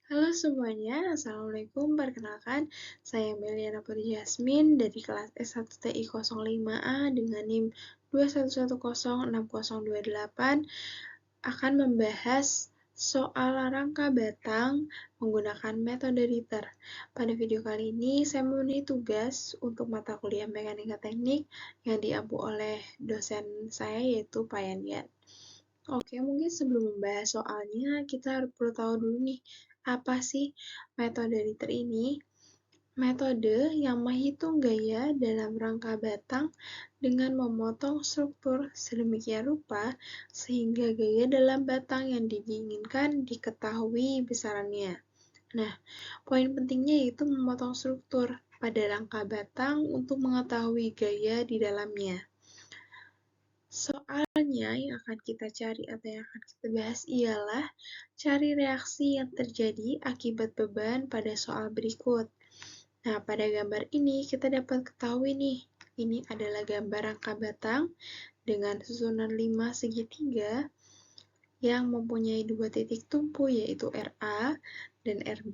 Halo semuanya, Assalamualaikum. Perkenalkan, saya Meliana Putri Jasmine dari kelas S1TI 05A dengan NIM 211060028 akan membahas soal rangka batang menggunakan metode Ritter. Pada video kali ini, saya memenuhi tugas untuk mata kuliah Mekanika Teknik yang diampu oleh dosen saya yaitu Pak Yandian. Oke, mungkin sebelum membahas soalnya, kita perlu tahu dulu nih, apa sih metode Ritter ini? Metode yang menghitung gaya dalam rangka batang dengan memotong struktur sedemikian rupa sehingga gaya dalam batang yang diinginkan diketahui besarannya. Nah, poin pentingnya yaitu memotong struktur pada rangka batang untuk mengetahui gaya di dalamnya. Soalnya yang akan kita cari atau yang akan kita bahas ialah cari reaksi yang terjadi akibat beban pada soal berikut. Nah, pada gambar ini kita dapat ketahui nih, ini adalah gambar rangka batang dengan susunan 5 segitiga yang mempunyai dua titik tumpu yaitu RA dan RB.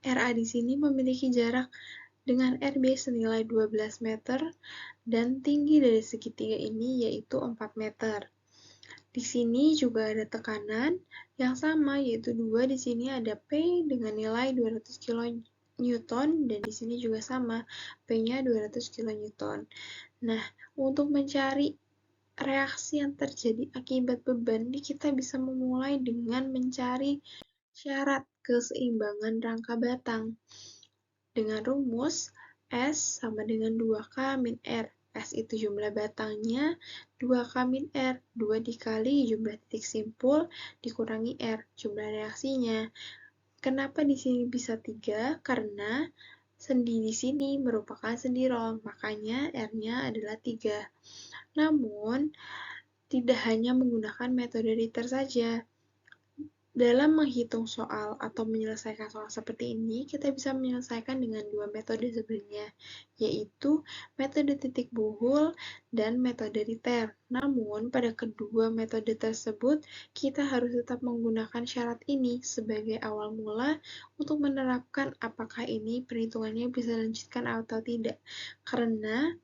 RA di sini memiliki jarak dengan RB senilai 12 meter dan tinggi dari segitiga ini yaitu 4 meter. Di sini juga ada tekanan yang sama yaitu 2, di sini ada P dengan nilai 200 kN dan di sini juga sama, P-nya 200 kN. Nah, untuk mencari reaksi yang terjadi akibat beban ini kita bisa memulai dengan mencari syarat keseimbangan rangka batang. Dengan rumus S sama dengan 2K min R. S itu jumlah batangnya, 2K min R, 2 dikali jumlah titik simpul dikurangi R, jumlah reaksinya. Kenapa di sini bisa 3? Karena sendi di sini merupakan sendi Rom, makanya R-nya adalah 3. Namun, tidak hanya menggunakan metode Ritter saja. Dalam menghitung soal atau menyelesaikan soal seperti ini, kita bisa menyelesaikan dengan dua metode sebenarnya, yaitu metode titik buhul dan metode Ritter. Namun, pada kedua metode tersebut, kita harus tetap menggunakan syarat ini sebagai awal mula untuk menerapkan apakah ini perhitungannya bisa dilanjutkan atau tidak. Karena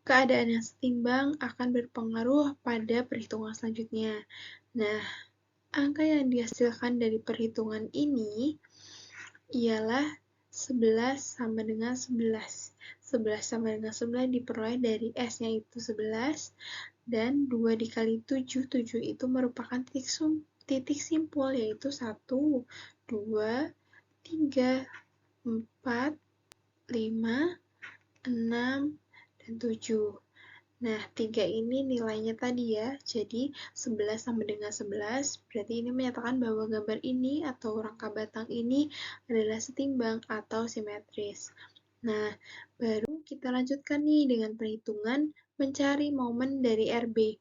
keadaan yang setimbang akan berpengaruh pada perhitungan selanjutnya. Nah, angka yang dihasilkan dari perhitungan ini ialah 11 sama dengan 11. 11 sama dengan 11 diperoleh dari S-nya itu 11, dan 2 dikali 7, 7 itu merupakan titik simpul, yaitu 1, 2, 3, 4, 5, 6, dan 7. Nah, 3 ini nilainya tadi ya, jadi 11 sama dengan 11, berarti ini menyatakan bahwa gambar ini atau rangka batang ini adalah setimbang atau simetris. Nah, baru kita lanjutkan nih dengan perhitungan mencari momen dari RB.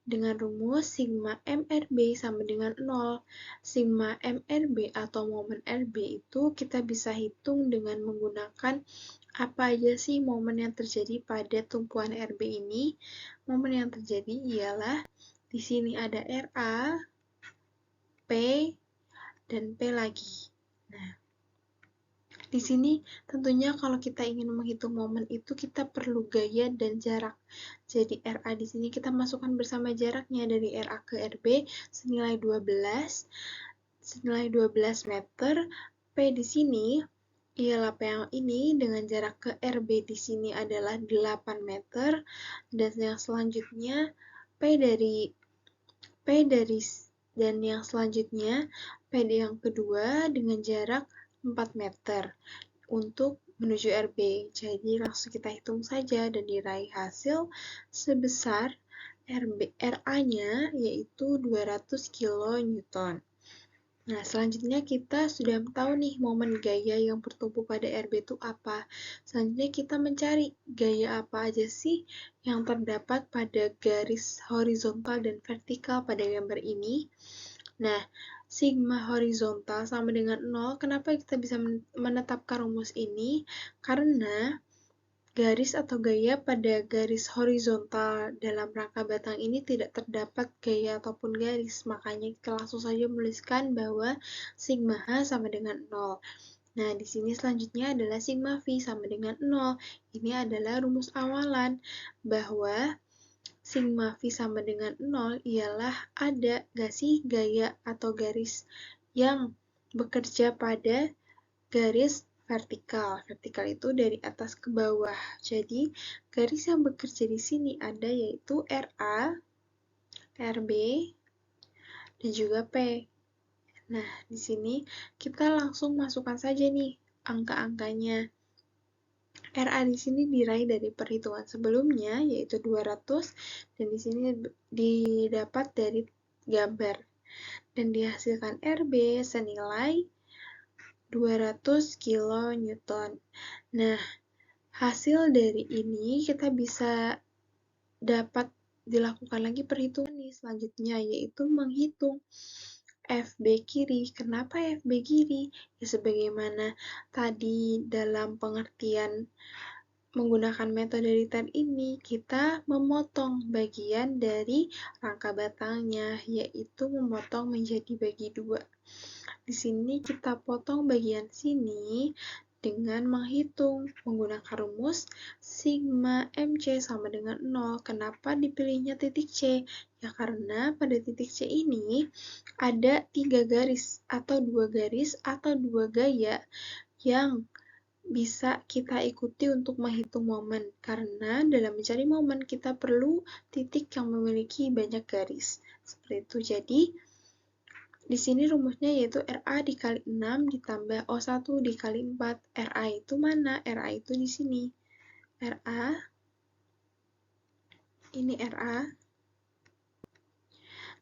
Dengan rumus sigma MRB sama dengan 0. Sigma MRB atau momen RB itu kita bisa hitung dengan menggunakan apa aja sih momen yang terjadi pada tumpuan RB ini? Momen yang terjadi ialah di sini ada RA, P, dan P lagi. Nah, di sini tentunya kalau kita ingin menghitung momen itu kita perlu gaya dan jarak. Jadi RA di sini kita masukkan bersama jaraknya dari RA ke RB senilai 12 meter. P di sini ialah P yang ini dengan jarak ke RB di sini adalah 8 meter, dan yang selanjutnya dan yang selanjutnya P yang kedua dengan jarak 4 meter untuk menuju RB. Jadi langsung kita hitung saja dan diraih hasil sebesar RA-nya yaitu 200 kN. Nah, selanjutnya kita sudah tahu nih momen gaya yang bertumpu pada RB itu apa. Selanjutnya kita mencari gaya apa aja sih yang terdapat pada garis horizontal dan vertikal pada gambar ini. Nah, sigma horizontal sama dengan 0. Kenapa kita bisa menetapkan rumus ini? Karena garis atau gaya pada garis horizontal dalam rangka batang ini tidak terdapat gaya ataupun garis, makanya kita langsung saja menuliskan bahwa sigma H sama dengan 0. Nah, di sini selanjutnya adalah sigma V sama dengan 0. Ini adalah rumus awalan bahwa sigma V sama dengan 0 ialah ada gak sih gaya atau garis yang bekerja pada garis vertikal. Vertikal itu dari atas ke bawah. Jadi, garis yang bekerja di sini ada yaitu RA, RB, dan juga P. Nah, di sini kita langsung masukkan saja nih angka-angkanya. RA di sini diraih dari perhitungan sebelumnya yaitu 200 dan di sini didapat dari gambar dan dihasilkan RB senilai 200 kN. Nah, hasil dari ini kita bisa dapat dilakukan lagi perhitungan nih selanjutnya, yaitu menghitung FB kiri. Kenapa FB kiri? Ya sebagaimana tadi dalam pengertian menggunakan metode return ini, kita memotong bagian dari rangka batangnya, yaitu memotong menjadi bagi 2. Di sini kita potong bagian sini dengan menghitung menggunakan rumus sigma MC sama dengan 0. Kenapa dipilihnya titik C? Ya karena pada titik C ini ada 3 garis atau 2 garis atau 2 gaya yang bisa kita ikuti untuk menghitung momen. Karena dalam mencari momen kita perlu titik yang memiliki banyak garis. Seperti itu. Jadi, di sini rumusnya yaitu RA dikali 6 ditambah O1 dikali 4. RA itu mana? RA itu di sini. RA, ini RA.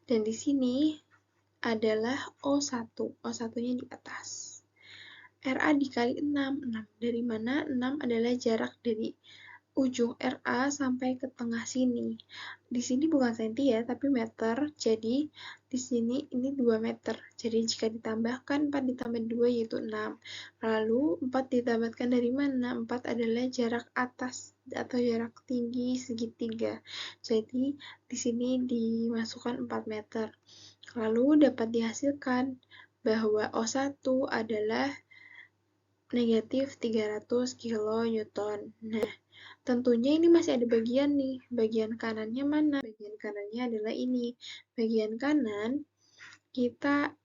Dan di sini adalah O1. O1-nya di atas. RA dikali 6. 6 dari mana? 6 adalah jarak dari ujung RA sampai ke tengah sini. Di sini bukan senti ya, tapi meter. Jadi, di sini ini 2 meter. Jadi, jika ditambahkan 4 ditambah 2 yaitu 6. Lalu, 4 ditambahkan dari mana? 4 adalah jarak atas atau jarak tinggi segitiga. Jadi, di sini dimasukkan 4 meter. Lalu, dapat dihasilkan bahwa O1 adalah negatif 300 kN. Nah, tentunya ini masih ada bagian nih. Bagian kanannya mana? Bagian kanannya adalah ini. Bagian kanan,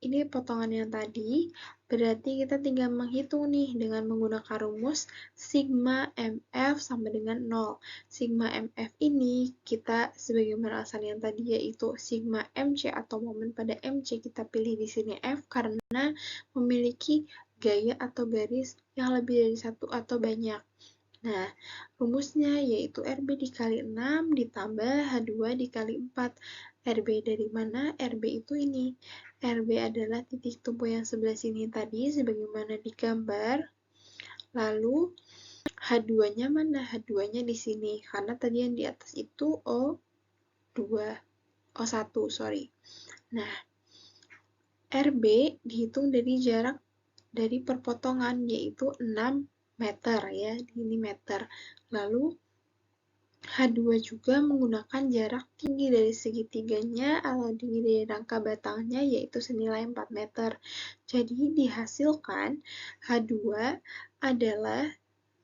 ini potongan yang tadi, berarti kita tinggal menghitung nih dengan menggunakan rumus sigma MF sama dengan 0. Sigma MF ini kita sebagaimana alasan yang tadi yaitu sigma MC atau momen pada MC kita pilih di sini F karena memiliki gaya atau garis yang lebih dari satu atau banyak. Nah, rumusnya yaitu RB dikali 6 ditambah H2 dikali 4. RB dari mana? RB itu ini. RB adalah titik tumpu yang sebelah sini tadi, sebagaimana digambar. Lalu, H2-nya mana? H2-nya di sini, karena tadi yang di atas itu O2. O1, sorry. Nah, RB dihitung dari jarak dari perpotongan, yaitu 6 meter ya, ini meter. Lalu H2 juga menggunakan jarak tinggi dari segitiganya atau tinggi dari rangka batangnya yaitu senilai 4 meter. Jadi dihasilkan H2 adalah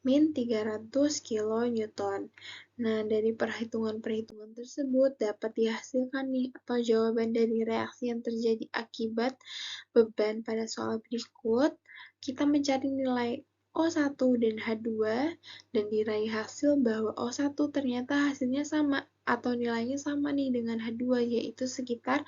min 300 kN. Nah, dari perhitungan-perhitungan tersebut dapat dihasilkan nih atau jawaban dari reaksi yang terjadi akibat beban pada soal berikut. Kita mencari nilai O1 dan H2 dan diraih hasil bahwa O1 ternyata hasilnya sama atau nilainya sama nih dengan H2 yaitu sekitar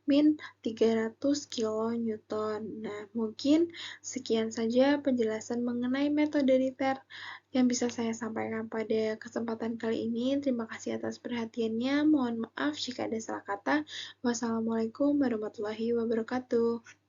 min 300 kN. Nah, mungkin sekian saja penjelasan mengenai metode Ritter yang bisa saya sampaikan pada kesempatan kali ini. Terima kasih atas perhatiannya. Mohon maaf jika ada salah kata. Wassalamualaikum warahmatullahi wabarakatuh.